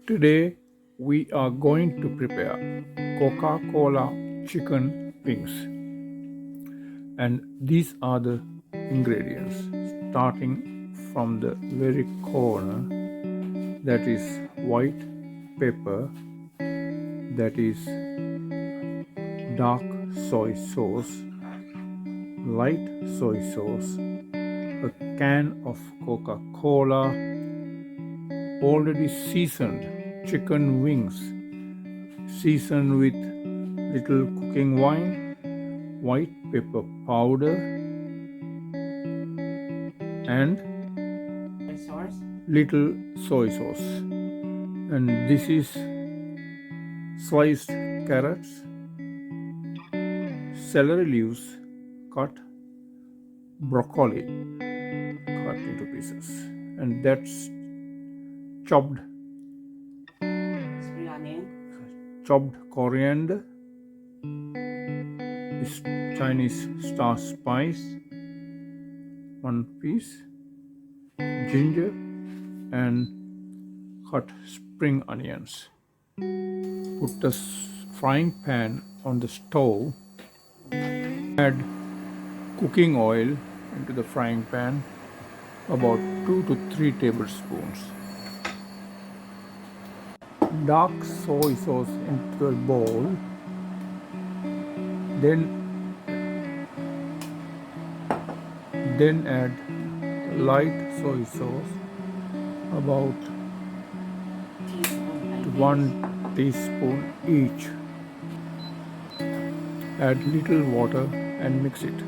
Today we are going to prepare Coca-Cola chicken wings, and these are the ingredients starting from the very corner, that is white pepper, that is dark soy sauce, light soy sauce, a can of Coca-Cola, already seasoned chicken wings seasoned with little cooking wine, white pepper powder, and little soy sauce. And this is sliced carrots, celery leaves cut, broccoli cut into pieces, and that's chopped coriander, is Chinese star spice, one piece, ginger, and cut spring onions. Put the frying pan on the stove, add cooking oil into the frying pan, about 2 to 3 tablespoons. Dark soy sauce into a bowl, then add light soy sauce, about 1 teaspoon each. Add little water and mix it.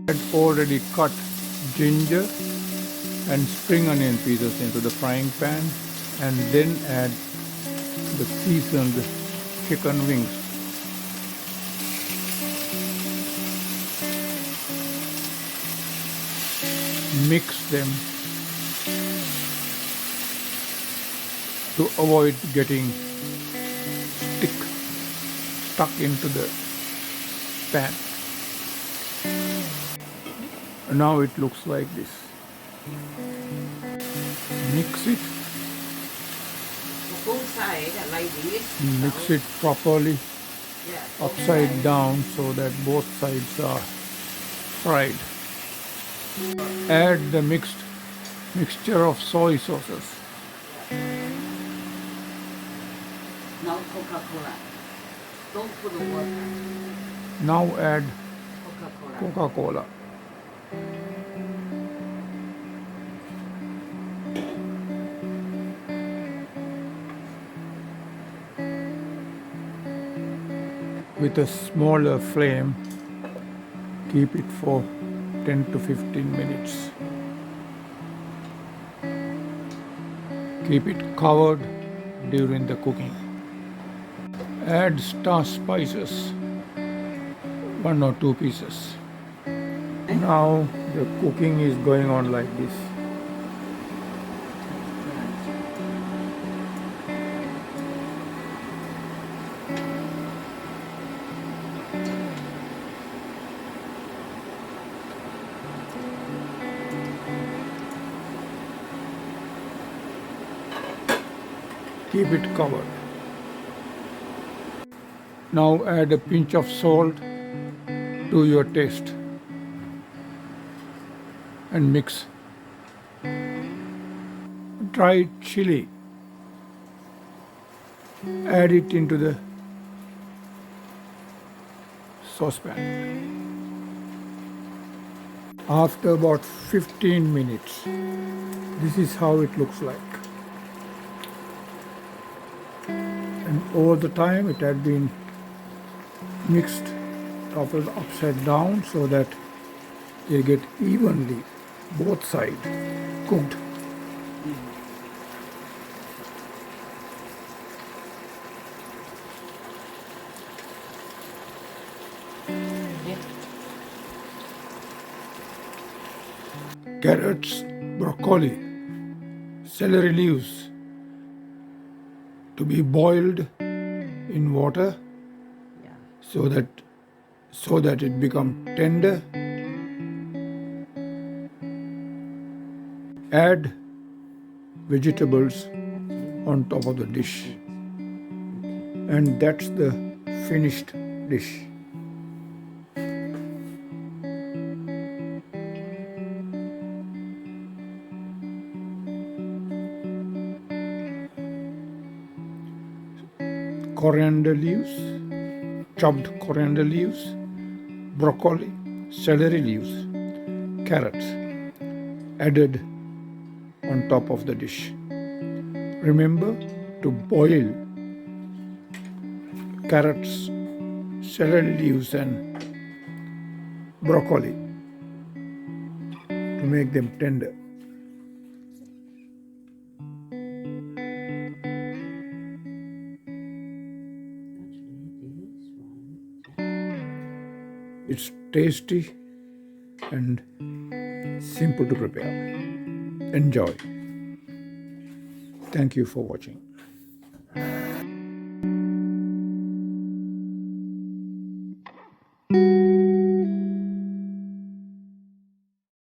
Add already cut ginger and spring onion pieces into the frying pan, and then add the seasoned chicken wings. Mix them to avoid getting stuck into the pan. Now it looks like this. Mix it. Both sides like this. Mix it properly upside down so that both sides are fried. Add the mixture of soy sauces. Now Coca-Cola. Don't put the water. Now add Coca-Cola. Coca-Cola. With a smaller flame, keep it for 10 to 15 minutes. Keep it covered during the cooking. Add star spices, 1 or 2 pieces. Now the cooking is going on like this. Keep it covered. Now add a pinch of salt to your taste and mix. Dried chili, add it into the saucepan. After about 15 minutes, this is how it looks like. And all the time it had been mixed, toppled upside down so that they get evenly both sides cooked. Carrots, broccoli, celery leaves to be boiled in water so that it become tender. Add vegetables on top of the dish. And that's the finished dish. Coriander leaves, chopped coriander leaves, broccoli, celery leaves, carrots added on top of the dish. Remember to boil carrots, celery leaves, and broccoli to make them tender. It's tasty and simple to prepare. Enjoy. Thank you for watching.